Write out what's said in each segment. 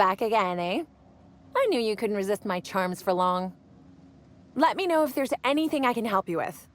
Back again, eh? I knew you couldn't resist my charms for long. Let me know if there's anything I can help you with.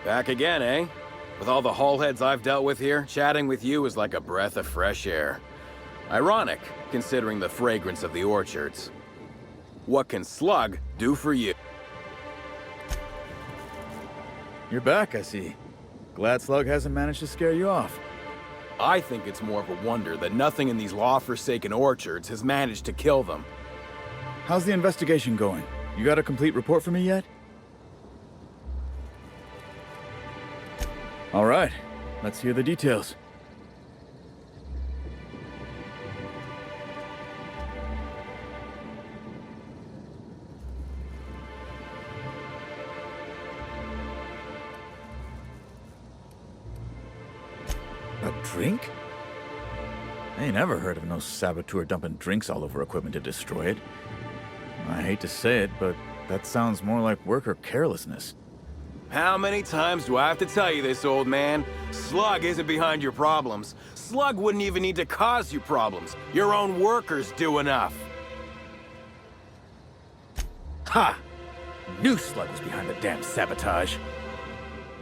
Back again, eh? With all the haulheads I've dealt with here, chatting with you is like a breath of fresh air. Ironic, considering the fragrance of the orchards. What can Slug do for you? You're back, I see. Glad Slug hasn't managed to scare you off. I think it's more of a wonder that nothing in these law-forsaken orchards has managed to kill them. How's the investigation going? You got a complete report for me yet? All right, let's hear the details. A drink? I ain't never heard of no saboteur dumping drinks all over equipment to destroy it. I hate to say it, but that sounds more like worker carelessness. How many times do I have to tell you this, old man? Slug isn't behind your problems. Slug wouldn't even need to cause you problems. Your own workers do enough. Ha! Knew Slug was behind the damn sabotage.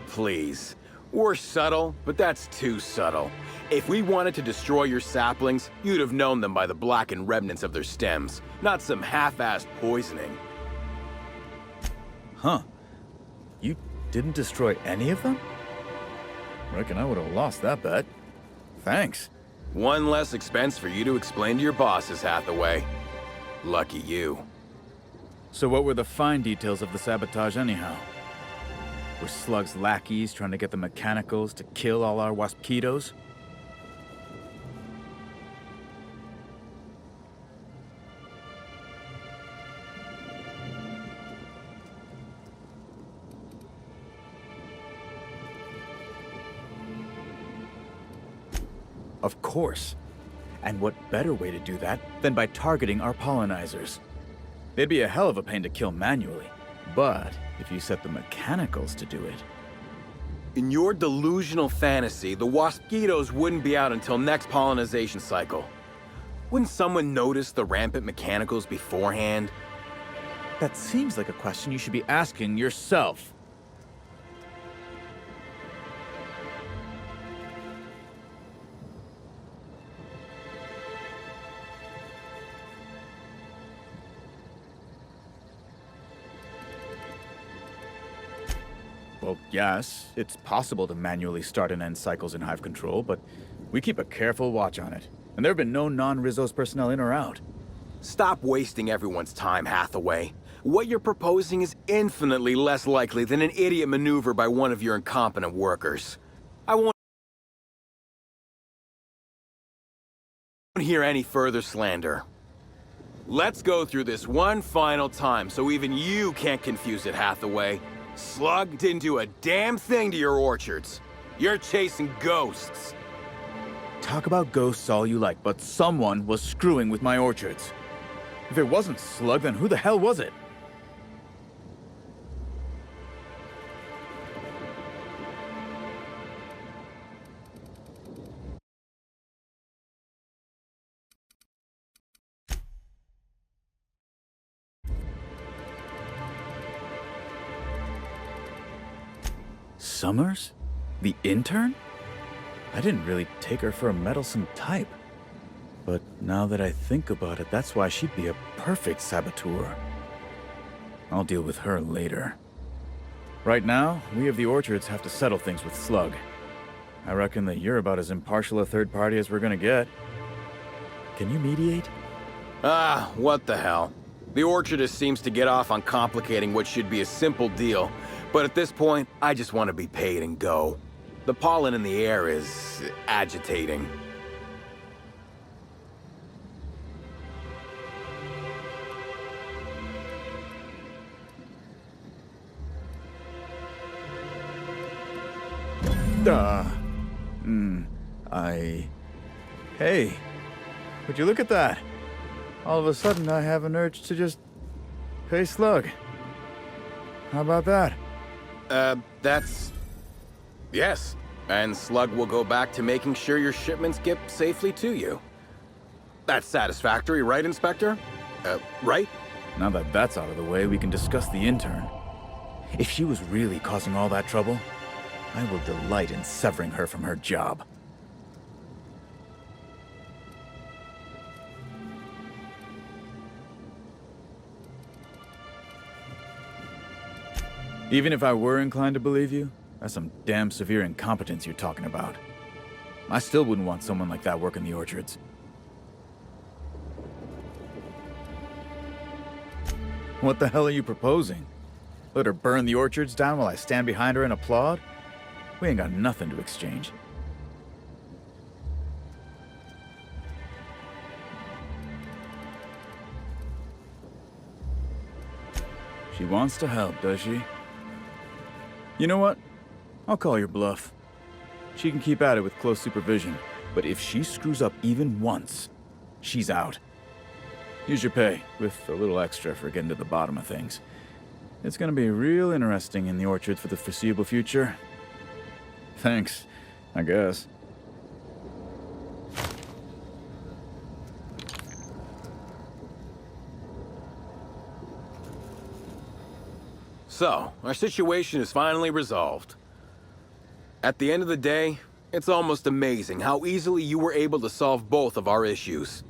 Please. We're subtle, but that's too subtle. If we wanted to destroy your saplings, you'd have known them by the blackened remnants of their stems, not some half-assed poisoning. Huh. You didn't destroy any of them? Reckon I would have lost that bet. Thanks. One less expense for you to explain to your bosses, Hathaway. Lucky you. So what were the fine details of the sabotage anyhow? Were Slug's lackeys trying to get the mechanicals to kill all our Waspitos? Of course. And what better way to do that than by targeting our pollinizers? They'd be a hell of a pain to kill manually, but if you set the mechanicals to do it... In your delusional fantasy, the Waspitos wouldn't be out until next pollinization cycle. Wouldn't someone notice the rampant mechanicals beforehand? That seems like a question you should be asking yourself. Well, yes, it's possible to manually start and end cycles in Hive Control, but we keep a careful watch on it. And there have been no non-Rizzo's personnel in or out. Stop wasting everyone's time, Hathaway. What you're proposing is infinitely less likely than an idiot maneuver by one of your incompetent workers. I won't hear any further slander. Let's go through this one final time so even you can't confuse it, Hathaway. Slug didn't do a damn thing to your orchards. You're chasing ghosts. Talk about ghosts all you like, but someone was screwing with my orchards. If it wasn't Slug, then who the hell was it? Summers? The intern? I didn't really take her for a meddlesome type. But now that I think about it, that's why she'd be a perfect saboteur. I'll deal with her later. Right now, we of the Orchards have to settle things with Slug. I reckon that you're about as impartial a third party as we're gonna get. Can you mediate? Ah, what the hell. The Orchardist seems to get off on complicating what should be a simple deal. But at this point, I just want to be paid and go. The pollen in the air is agitating. Hey, would you look at that? All of a sudden, I have an urge to just pay Slug. How about that? Yes. And Slug will go back to making sure your shipments get safely to you. That's satisfactory, right, Inspector? Right? Now that that's out of the way, we can discuss the intern. If she was really causing all that trouble, I will delight in severing her from her job. Even if I were inclined to believe you, that's some damn severe incompetence you're talking about. I still wouldn't want someone like that working the orchards. What the hell are you proposing? Let her burn the orchards down while I stand behind her and applaud? We ain't got nothing to exchange. She wants to help, does she? You know what? I'll call your bluff. She can keep at it with close supervision, but if she screws up even once, she's out. Here's your pay, with a little extra for getting to the bottom of things. It's gonna be real interesting in the orchard for the foreseeable future. Thanks, I guess. So, our situation is finally resolved. At the end of the day, it's almost amazing how easily you were able to solve both of our issues.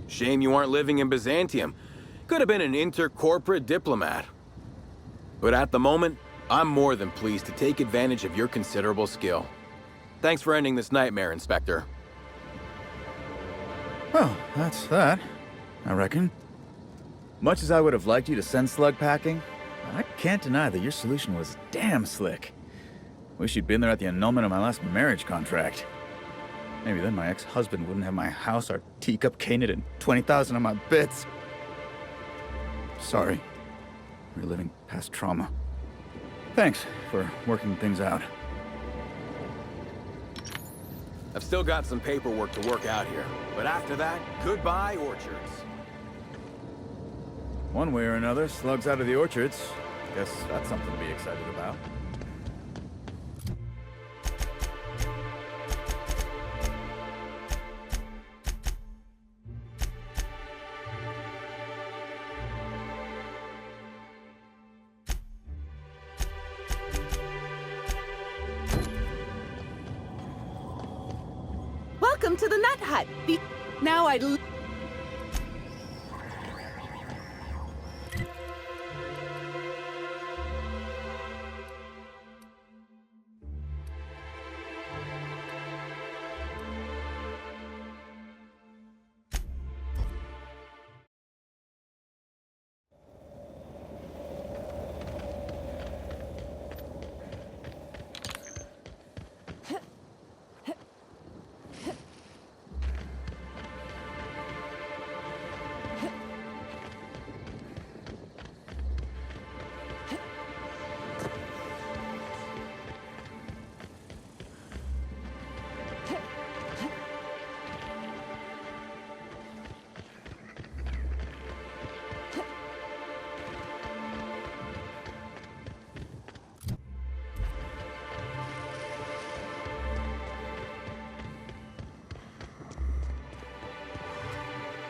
Shame you aren't living in Byzantium. Could have been an intercorporate diplomat. But at the moment, I'm more than pleased to take advantage of your considerable skill. Thanks for ending this nightmare, Inspector. Well, that's that, I reckon. Much as I would have liked you to send slug packing, I can't deny that your solution was damn slick. Wish you'd been there at the annulment of my last marriage contract. Maybe then my ex-husband wouldn't have my house, our teacup cained, and 20,000 of my bits. Sorry. Reliving past trauma. Thanks for working things out. I've still got some paperwork to work out here, but after that, goodbye, orchards. One way or another, slugs out of the orchards. Guess that's something to be excited about. Welcome to the Nut Hut. Now I'd...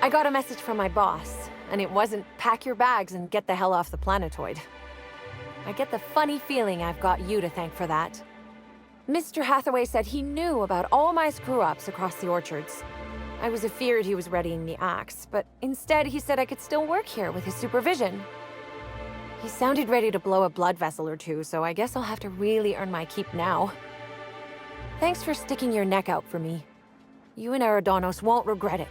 I got a message from my boss, and it wasn't pack your bags and get the hell off the planetoid. I get the funny feeling I've got you to thank for that. Mr. Hathaway said he knew about all my screw-ups across the orchards. I was afeared he was readying the axe, but instead he said I could still work here with his supervision. He sounded ready to blow a blood vessel or two, so I guess I'll have to really earn my keep now. Thanks for sticking your neck out for me. You and Eridanos won't regret it.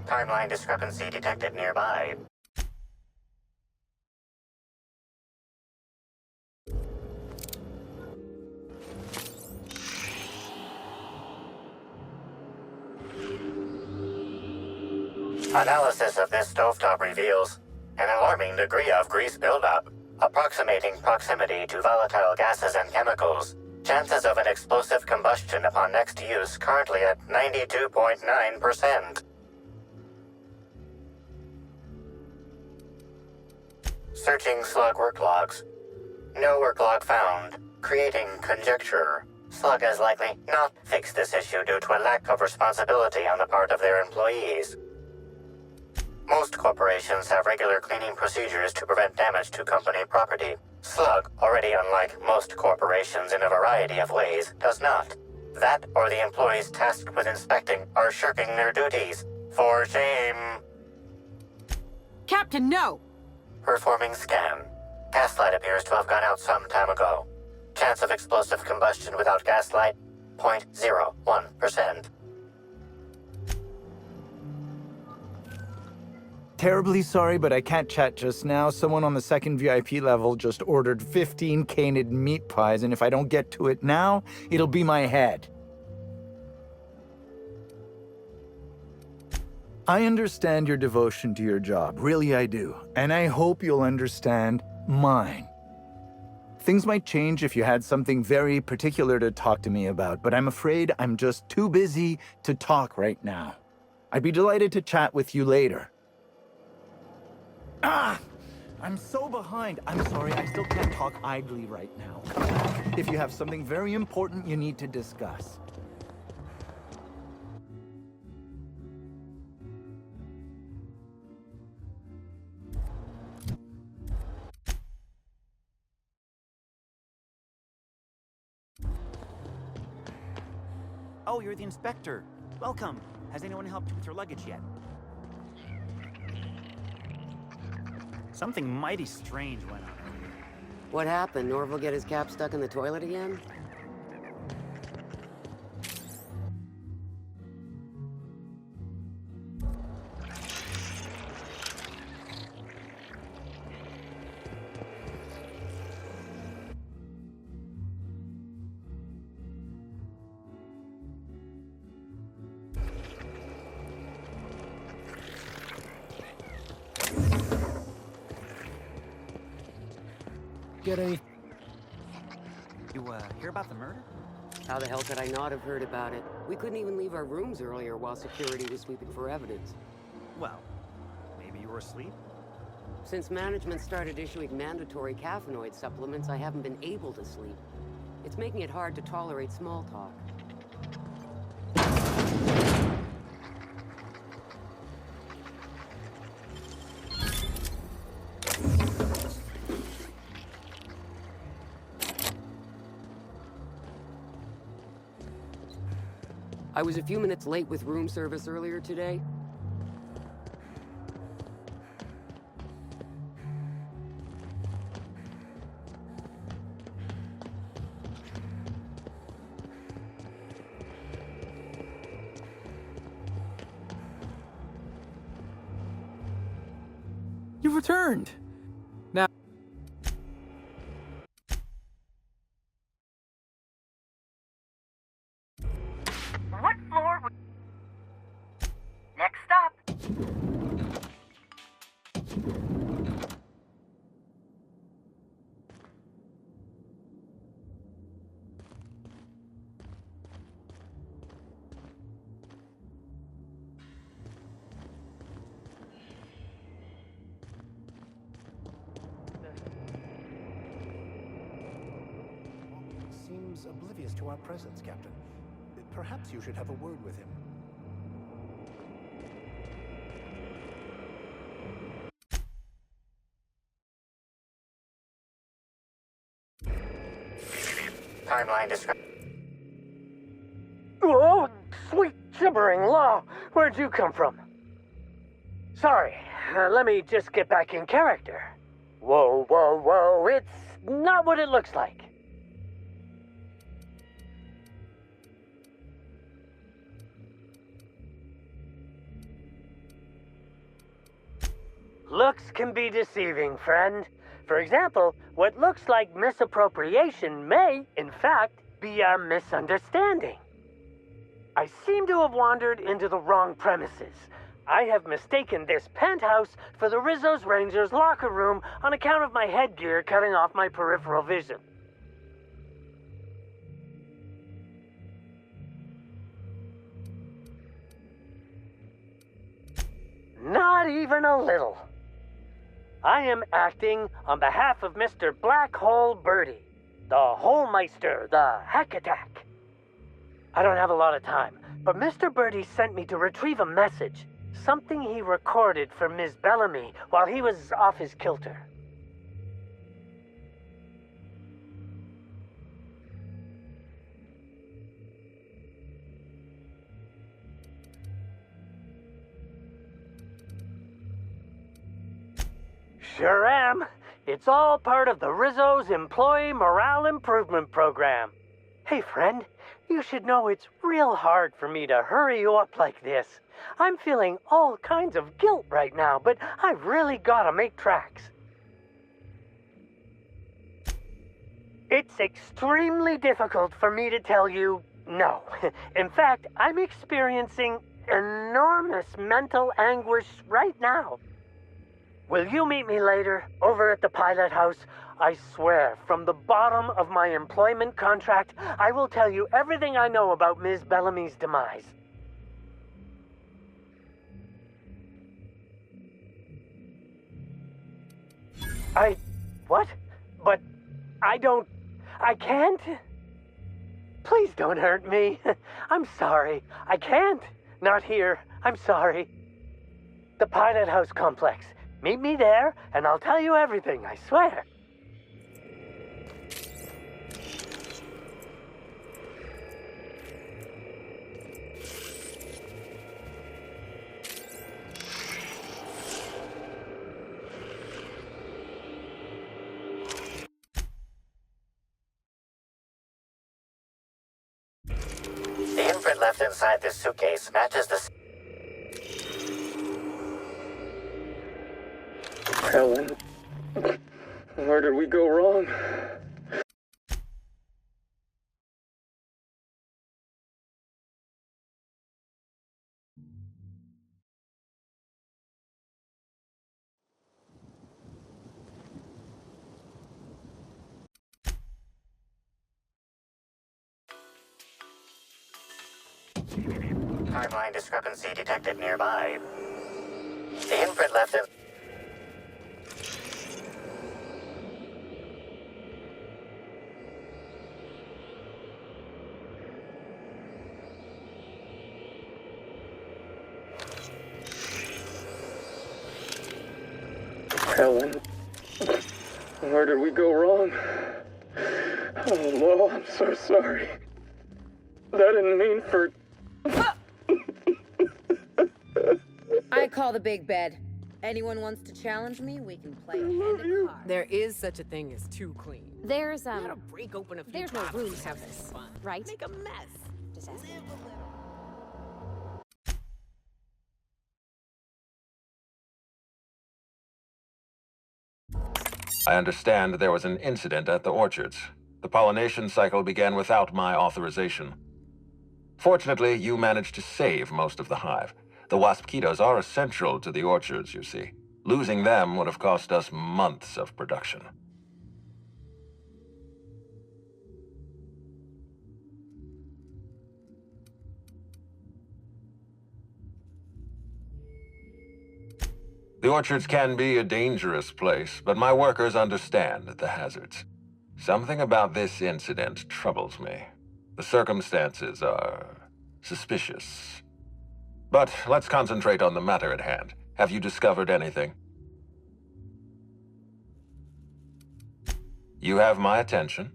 Timeline discrepancy detected nearby. Analysis of this stovetop reveals an alarming degree of grease buildup, approximating proximity to volatile gases and chemicals. Chances of an explosive combustion upon next use currently at 92.9%. Searching slug work logs. No work log found. Creating conjecture. Slug has likely not fixed this issue due to a lack of responsibility on the part of their employees. Most corporations have regular cleaning procedures to prevent damage to company property. Slug, already unlike most corporations in a variety of ways, does not. That or the employees tasked with inspecting are shirking their duties. For shame. Captain, no! Performing scan. Gaslight appears to have gone out some time ago. Chance of explosive combustion without gaslight, 0.01%. Terribly sorry, but I can't chat just now. Someone on the second VIP level just ordered 15 canid meat pies, and if I don't get to it now, it'll be my head. I understand your devotion to your job, really I do, and I hope you'll understand mine. Things might change if you had something very particular to talk to me about, but I'm afraid I'm just too busy to talk right now. I'd be delighted to chat with you later. I'm so behind. I'm sorry, I still can't talk idly right now. Come back if you have something very important you need to discuss. Oh, you're the inspector. Welcome. Has anyone helped you with your luggage yet? Something mighty strange went on earlier. What happened? Norval get his cap stuck in the toilet again? Get any? You, hear about the murder? How the hell could I not have heard about it? We couldn't even leave our rooms earlier while security was sweeping for evidence. Well, maybe you were asleep? Since management started issuing mandatory caffeinoid supplements, I haven't been able to sleep. It's making it hard to tolerate small talk. I was a few minutes late with room service earlier today. You've returned. Now. What floor would... Next stop. Seems oblivious to our presence, Captain. Perhaps you should have a word with him. Timeline description. Oh, sweet gibbering law! Where'd you come from? Sorry, let me just get back in character. Whoa, whoa, whoa, it's not what it looks like. Looks can be deceiving, friend. For example, what looks like misappropriation may, in fact, be a misunderstanding. I seem to have wandered into the wrong premises. I have mistaken this penthouse for the Rizzo's Rangers locker room on account of my headgear cutting off my peripheral vision. Not even a little. I am acting on behalf of Mr. Black Hole Birdie, the Holmeister, the Hack Attack. I don't have a lot of time, but Mr. Birdie sent me to retrieve a message, something he recorded for Ms. Bellamy while he was off his kilter. Sure am. It's all part of the Rizzo's Employee Morale Improvement Program. Hey, friend, you should know it's real hard for me to hurry you up like this. I'm feeling all kinds of guilt right now, but I've really gotta make tracks. It's extremely difficult for me to tell you no. In fact, I'm experiencing enormous mental anguish right now. Will you meet me later, over at the pilot house? I swear, from the bottom of my employment contract, I will tell you everything I know about Ms. Bellamy's demise. What? But I can't? Please don't hurt me. I'm sorry. I can't. Not here. I'm sorry. The pilot house complex. Meet me there, and I'll tell you everything, I swear. The imprint left inside this suitcase matches the... Helen, where did we go wrong? Timeline discrepancy detected nearby. The imprint left in... Helen, where did we go wrong? Oh, Lo, I'm so sorry. I didn't mean for... I call the big bed. Anyone wants to challenge me, we can play a hand of cards. There is such a thing as too clean. There's, Gotta break open a few there's no bottles room to for have this, some fun. right? Make a mess. Just ask me. I understand there was an incident at the orchards. The pollination cycle began without my authorization. Fortunately, you managed to save most of the hive. The waspitos are essential to the orchards, you see. Losing them would have cost us months of production. The orchards can be a dangerous place, but my workers understand the hazards. Something about this incident troubles me. The circumstances are suspicious. But let's concentrate on the matter at hand. Have you discovered anything? You have my attention.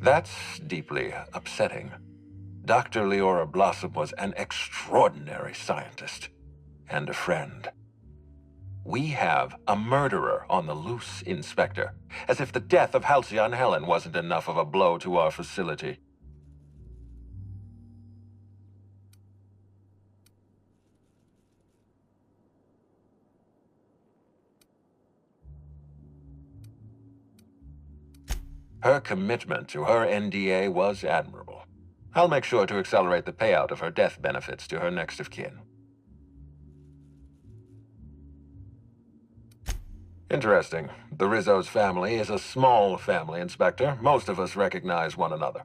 That's deeply upsetting. Dr. Leora Blossom was an extraordinary scientist and a friend. We have a murderer on the loose, Inspector. As if the death of Halcyon Helen wasn't enough of a blow to our facility. Her commitment to her NDA was admirable. I'll make sure to accelerate the payout of her death benefits to her next of kin. Interesting. The Rizzo's family is a small family, Inspector. Most of us recognize one another.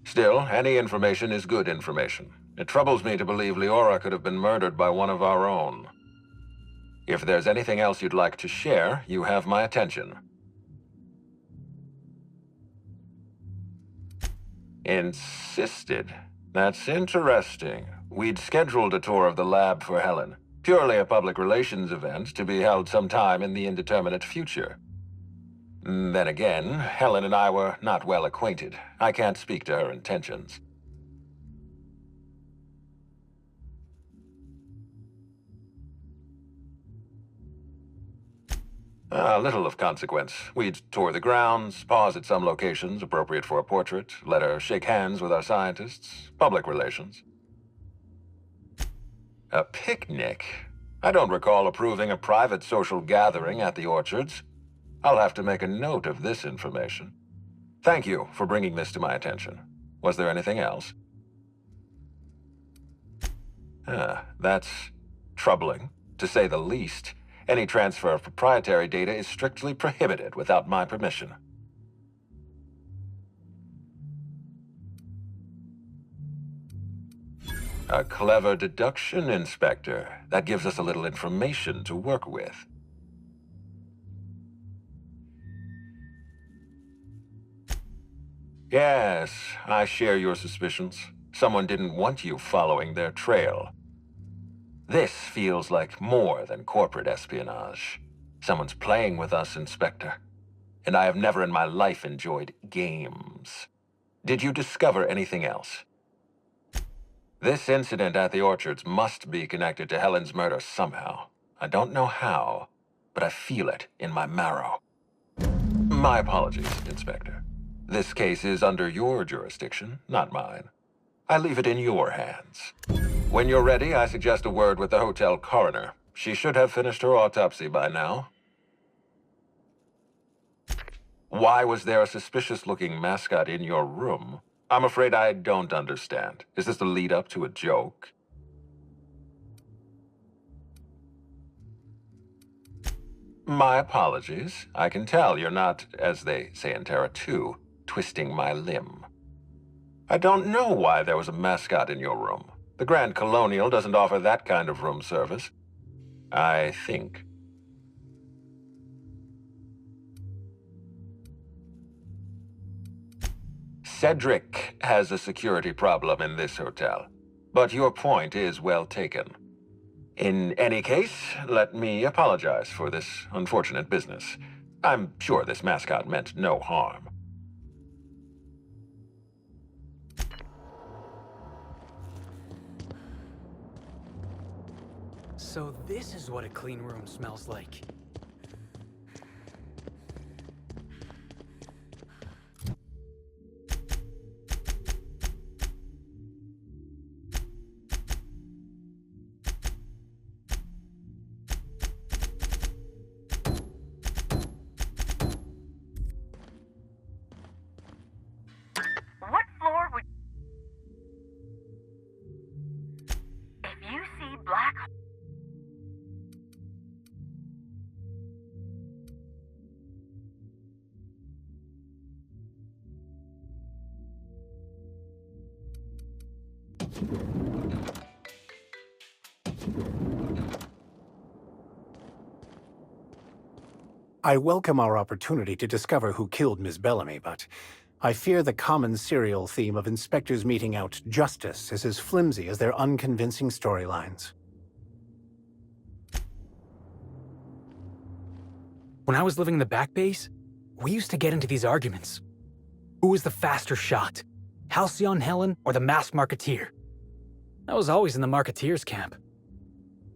Still, any information is good information. It troubles me to believe Leora could have been murdered by one of our own. If there's anything else you'd like to share, you have my attention. Insisted. That's interesting. We'd scheduled a tour of the lab for Helen. Purely a public relations event to be held sometime in the indeterminate future. Then again, Helen and I were not well acquainted. I can't speak to her intentions. Little of consequence. We'd tour the grounds, pause at some locations appropriate for a portrait, let her shake hands with our scientists. Public relations. A picnic? I don't recall approving a private social gathering at the Orchards. I'll have to make a note of this information. Thank you for bringing this to my attention. Was there anything else? That's troubling, to say the least. Any transfer of proprietary data is strictly prohibited without my permission. A clever deduction, Inspector. That gives us a little information to work with. Yes, I share your suspicions. Someone didn't want you following their trail. This feels like more than corporate espionage. Someone's playing with us, Inspector. And I have never in my life enjoyed games. Did you discover anything else? This incident at the Orchards must be connected to Helen's murder somehow. I don't know how, but I feel it in my marrow. My apologies, Inspector. This case is under your jurisdiction, not mine. I leave it in your hands. When you're ready, I suggest a word with the hotel coroner. She should have finished her autopsy by now. Why was there a suspicious-looking mascot in your room? I'm afraid I don't understand. Is this the lead-up to a joke? My apologies. I can tell you're not, as they say in Terra 2, twisting my limb. I don't know why there was a mascot in your room. The Grand Colonial doesn't offer that kind of room service. I think. Cedric has a security problem in this hotel, but your point is well taken. In any case, let me apologize for this unfortunate business. I'm sure this mascot meant no harm. So this is what a clean room smells like. What floor would... If you see black... I welcome our opportunity to discover who killed Ms. Bellamy, but I fear the common serial theme of inspectors meting out justice is as flimsy as their unconvincing storylines. When I was living in the back base, we used to get into these arguments. Who was the faster shot? Halcyon Helen or the Masked Marketeer? I was always in the Marketeer's camp.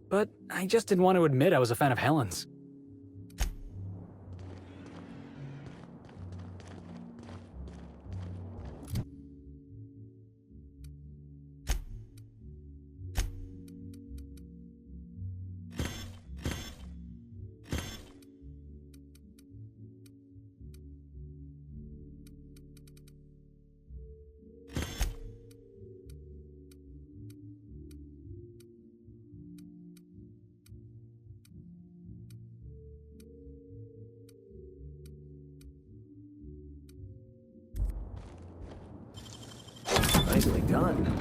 But I just didn't want to admit I was a fan of Helen's. Nicely done.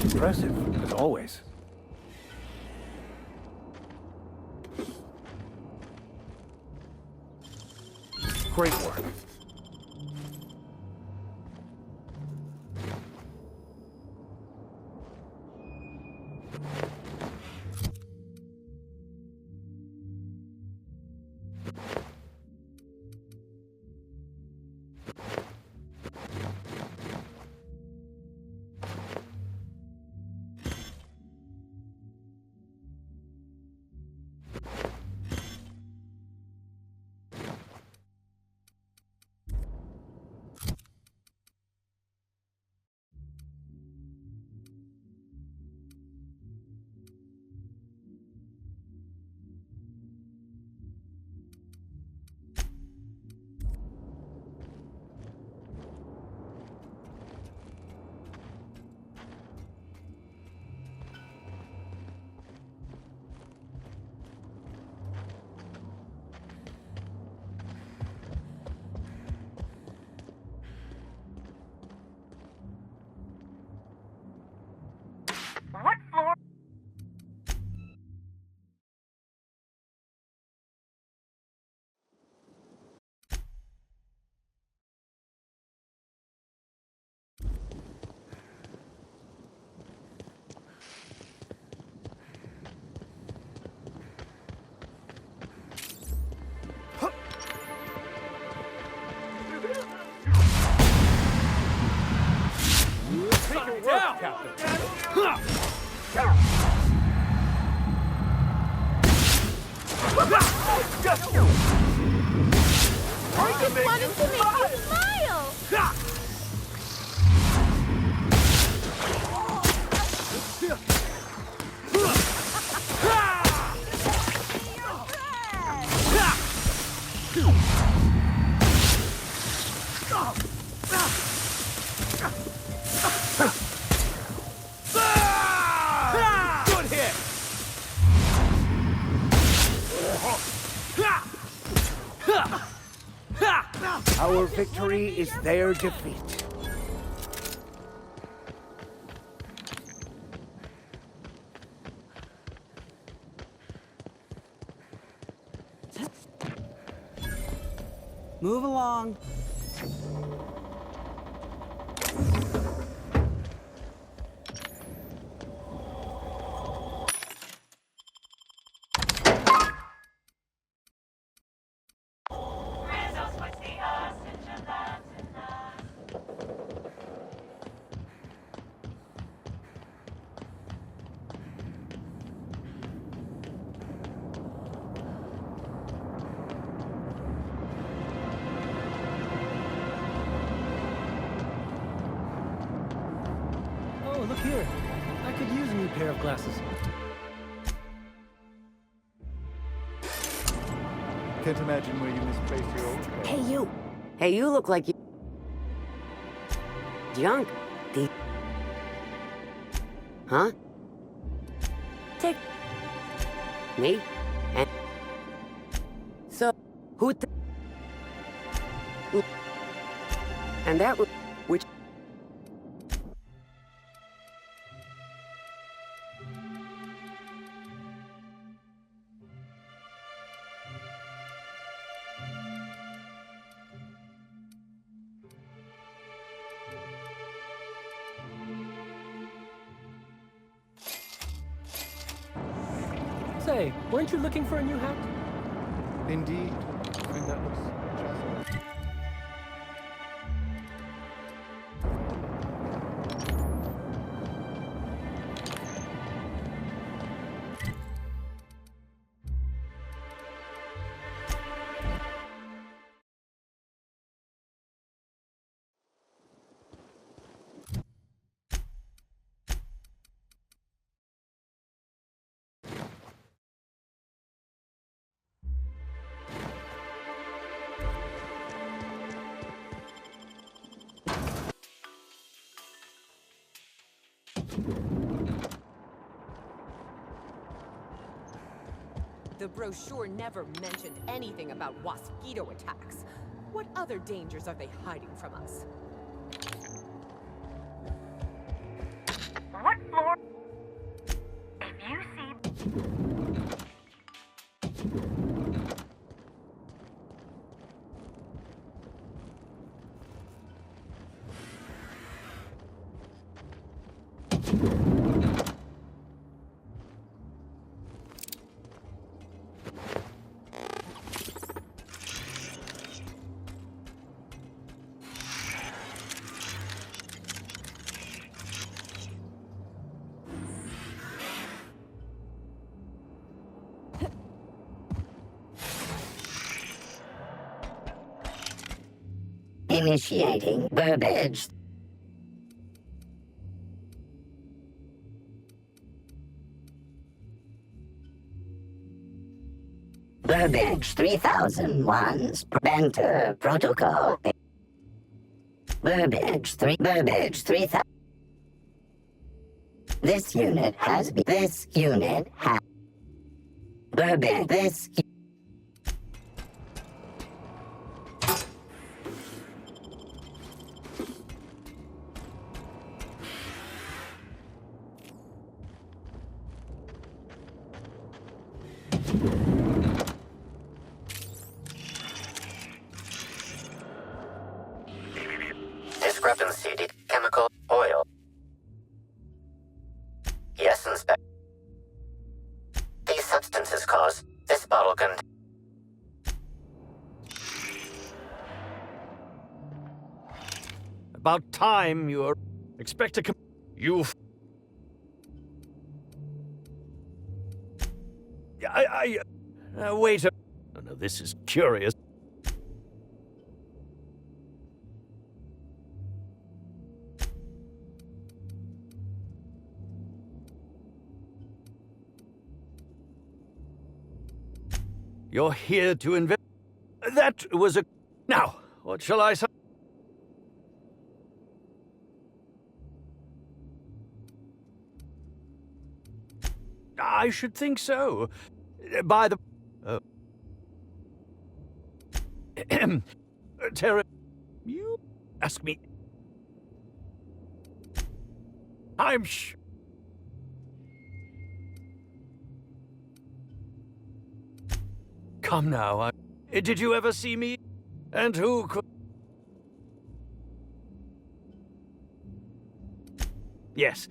Impressive, as always. Great work. What floor? I just wanted to make you smile! Good hit! Our victory is their defeat. Move along. Oh, look here. I could use a new pair of glasses. Can't imagine where you misplaced your old pair. Hey, you. Hey, you look like you... Junk. Huh? Take... Me? And... So, who and that was... Which... Say, weren't you looking for a new hat? Indeed. I think that looks interesting. The brochure never mentioned anything about mosquito attacks. What other dangers are they hiding from us? What floor? If you see... Initiating Burbage. Burbage 3001's Preventer Protocol. Burbage 3000. This unit has Burbage this. Discrepancy, chemical, oil. Yes, Inspector. These substances cause this bottle can... About time you're... Expect to come... You... Wait a... No, this is curious. You're here to invest... That was a... Now, what shall I say? I should think so. By the... Terra... You ask me... I'm sure... Come now, did you ever see me? And who could... Yes.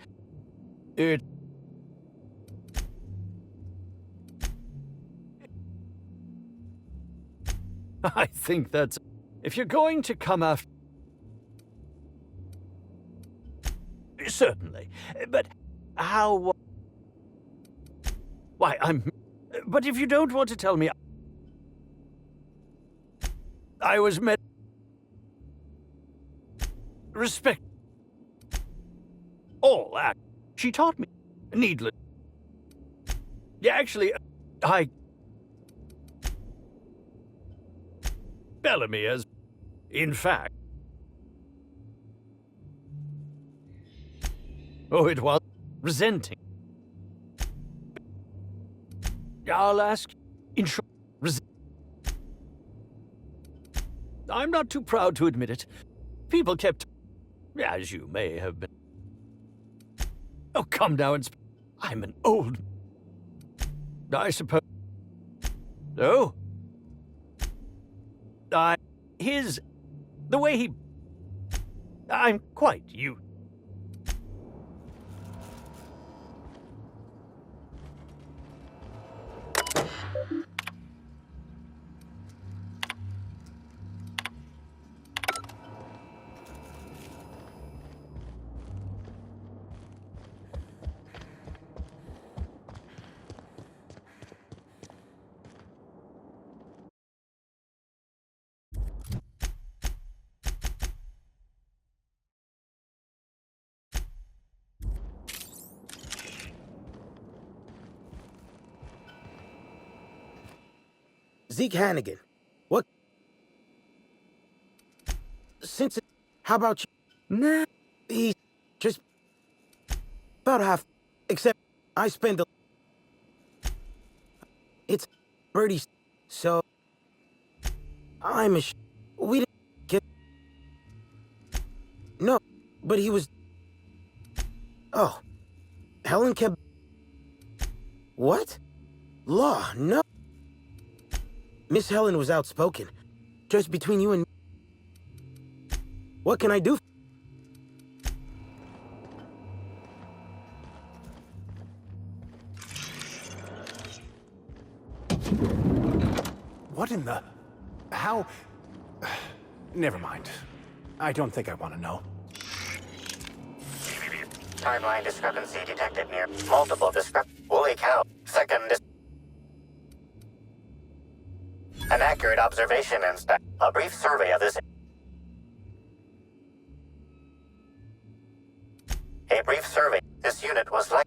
I think that's... If you're going to come after... Certainly. But how... Why, I'm... But if you don't want to tell me... I was met... Respect... All that. She taught me. Needless. Yeah, actually, I... Bellamy has... In fact... Oh, it was... Resenting. I'll ask... In short... I'm not too proud to admit it. People kept... As you may have been... Oh, come now and... I'm an old... I suppose... Oh? His... The way he... I'm quite you... Zeke Hannigan. What? Since it, how about you? Nah, he's just about half, except I spend the... It's Birdie's, so I'm a we didn't get... No, but he was... Oh, Helen kept... What? Law, no. Miss Helen was outspoken. Just between you and me. What can I do? What in the... How... Never mind. I don't think I want to know. Timeline discrepancy detected near multiple Holy cow. Second dis... An accurate observation inspect. A brief survey of this... A brief survey. This unit was like...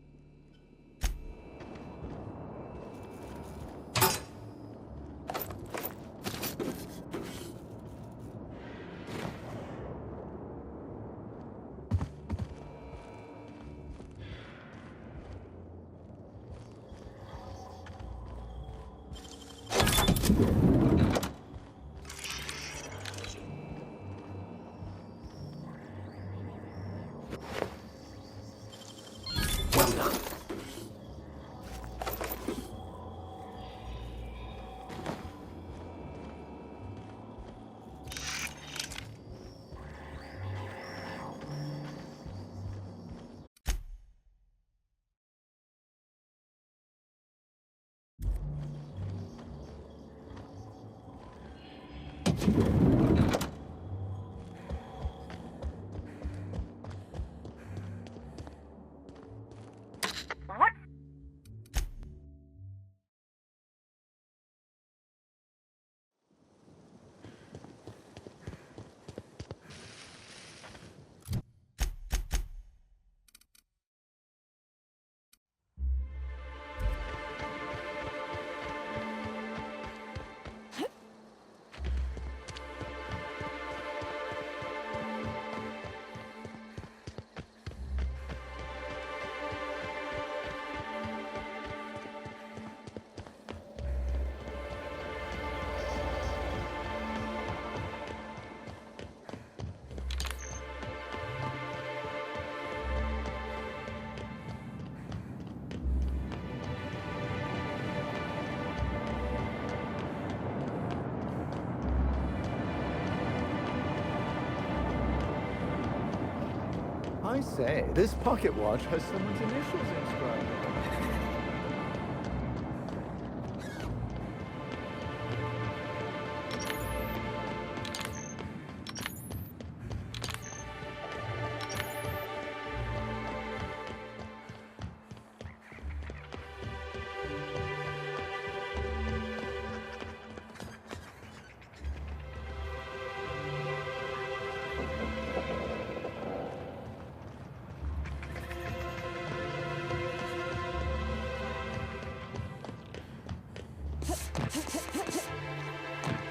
I say, this pocket watch has someone's initials inscribed.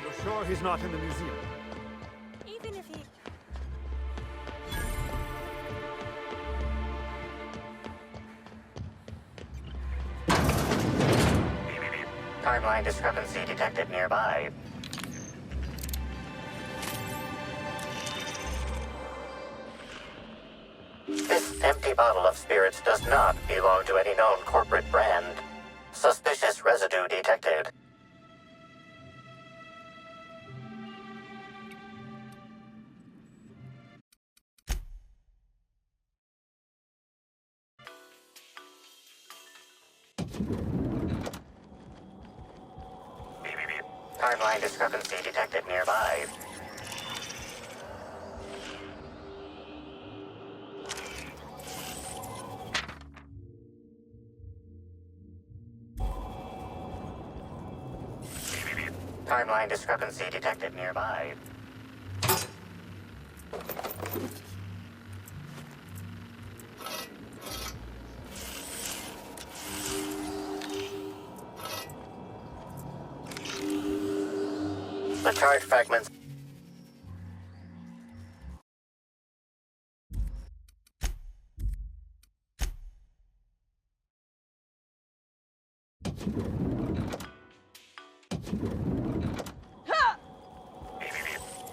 You're sure he's not in the museum? Even if he... Timeline discrepancy detected nearby. This empty bottle of spirits does not belong to any known corporate brand. Suspicious residue detected. Timeline discrepancy detected nearby. Timeline discrepancy detected nearby. The charge fragments.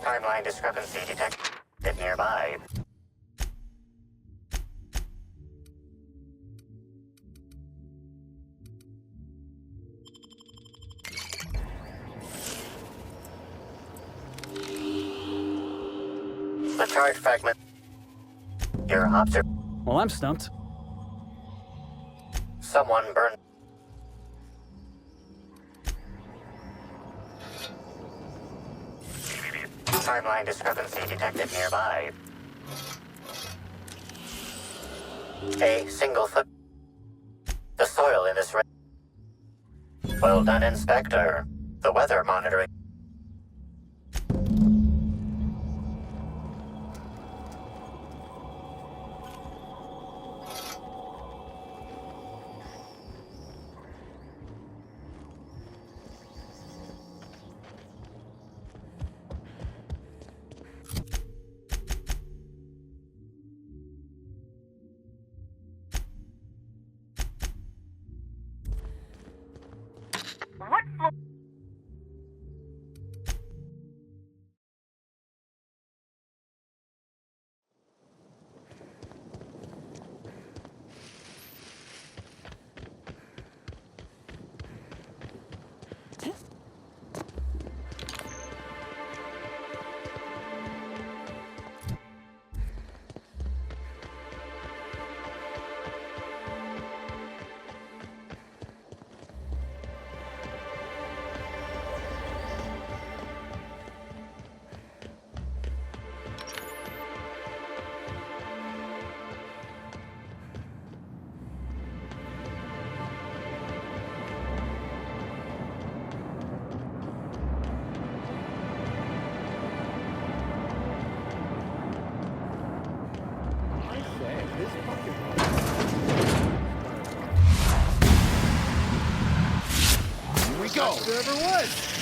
Timeline discrepancy detected nearby. The charge fragment. Your Well, I'm stumped. Someone burned. Timeline discrepancy detected nearby. A single foot. The soil in this. Well done, Inspector. The weather monitoring. Go! Whoever was!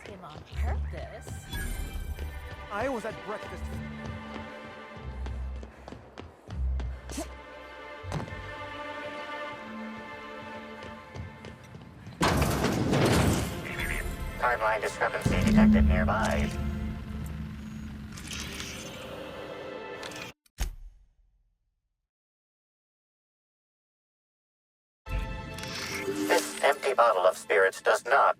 Him on purpose. I was at breakfast. Timeline discrepancy detected nearby. This empty bottle of spirits does not.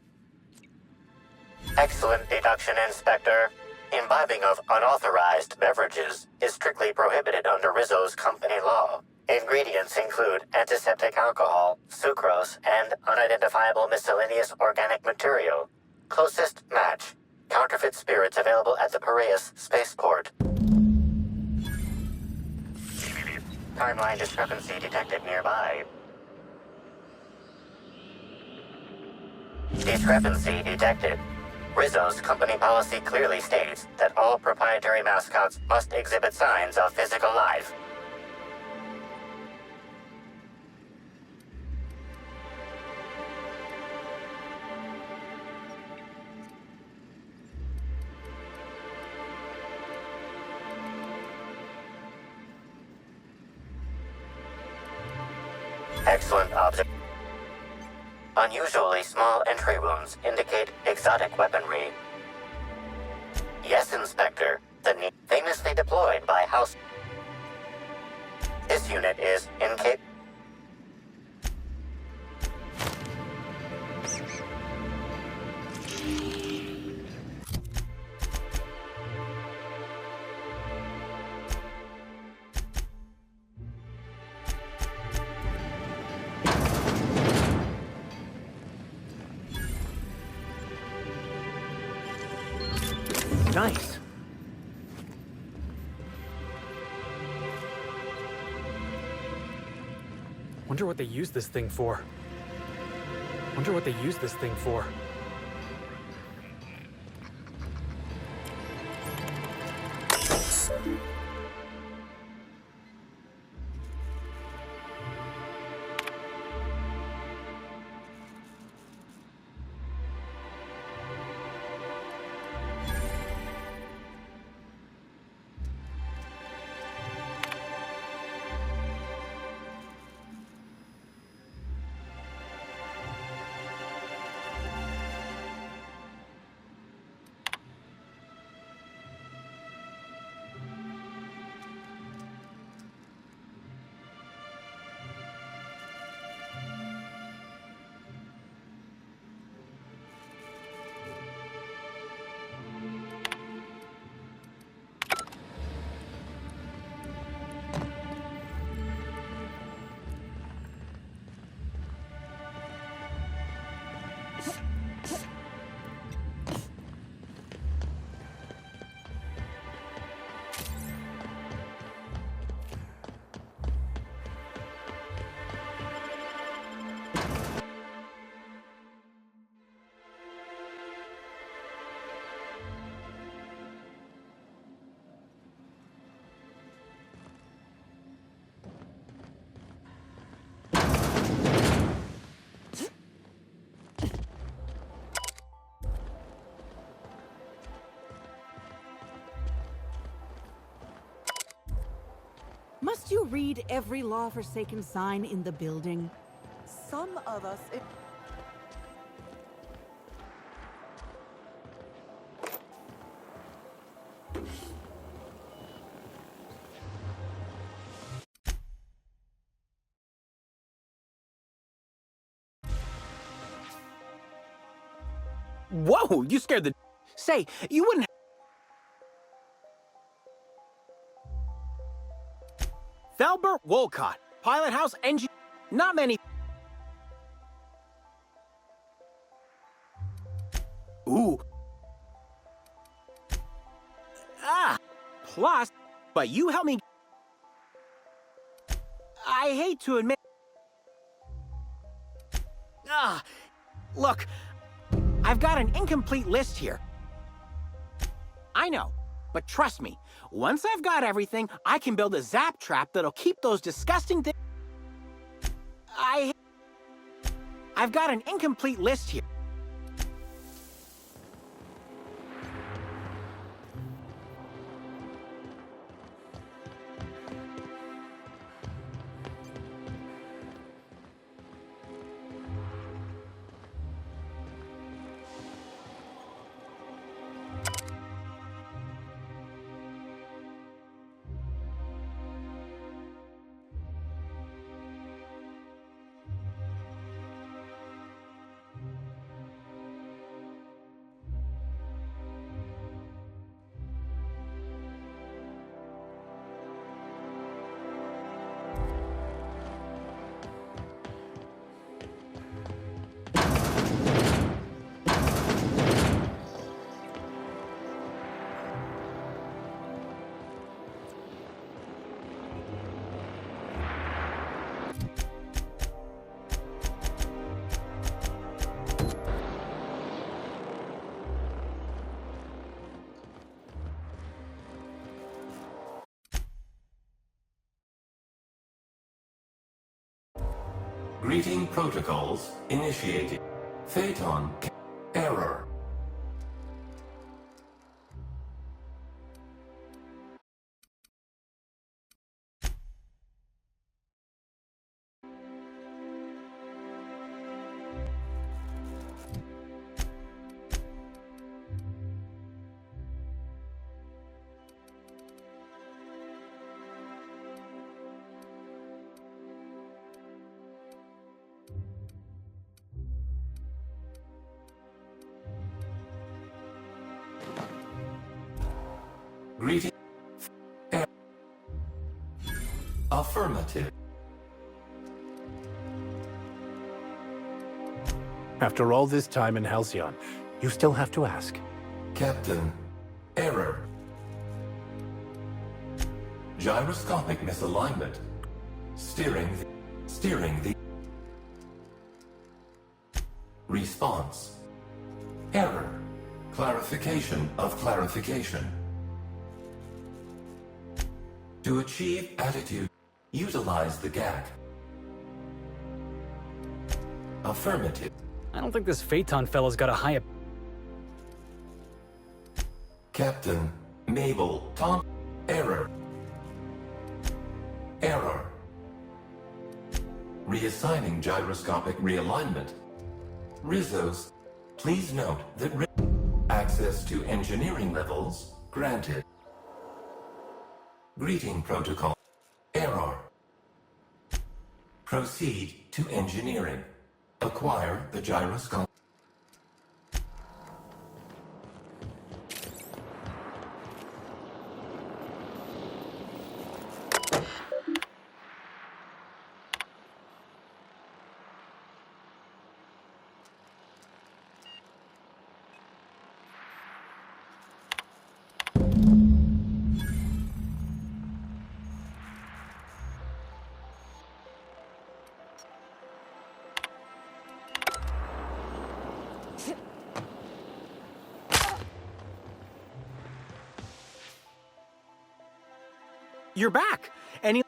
Excellent deduction, Inspector. Imbibing of unauthorized beverages is strictly prohibited under Rizzo's company law. Ingredients include antiseptic alcohol, sucrose, and unidentifiable miscellaneous organic material. Closest match. Counterfeit spirits available at the Piraeus spaceport. Timeline discrepancy detected nearby. Discrepancy detected. Rizzo's company policy clearly states that all proprietary mascots must exhibit signs of physical life. Excellent observation. Unusually small entry wounds indicate exotic weaponry. Yes, Inspector. The famously deployed by House. This unit is incapable. Nice. Wonder what they use this thing for. Wonder what they use this thing for. Must you read every law-forsaken sign in the building? Some of us... Whoa, you scared the... Say, you wouldn't... Thalbert Wolcott, Pilot House Engine... Not many... Ooh. Plus, but you help me... I hate to admit... Look, I've got an incomplete list here. I know, but trust me, once I've got everything, I can build a zap trap that'll keep those disgusting things... I've got an incomplete list here. Greeting protocols initiated. Phaeton error. Greeting. Affirmative. After all this time in Halcyon, you still have to ask. Captain, error. Gyroscopic misalignment. Steering the response. Error. Clarification of clarification. To achieve attitude, utilize the GAC. Affirmative. I don't think this Phaeton fellow's got a high... Captain, Mabel, Tom, error. Error. Reassigning gyroscopic realignment. Rizos, please note that access to engineering levels granted. Greeting protocol. Error. Proceed to engineering. Acquire the gyroscope. You're back! Any...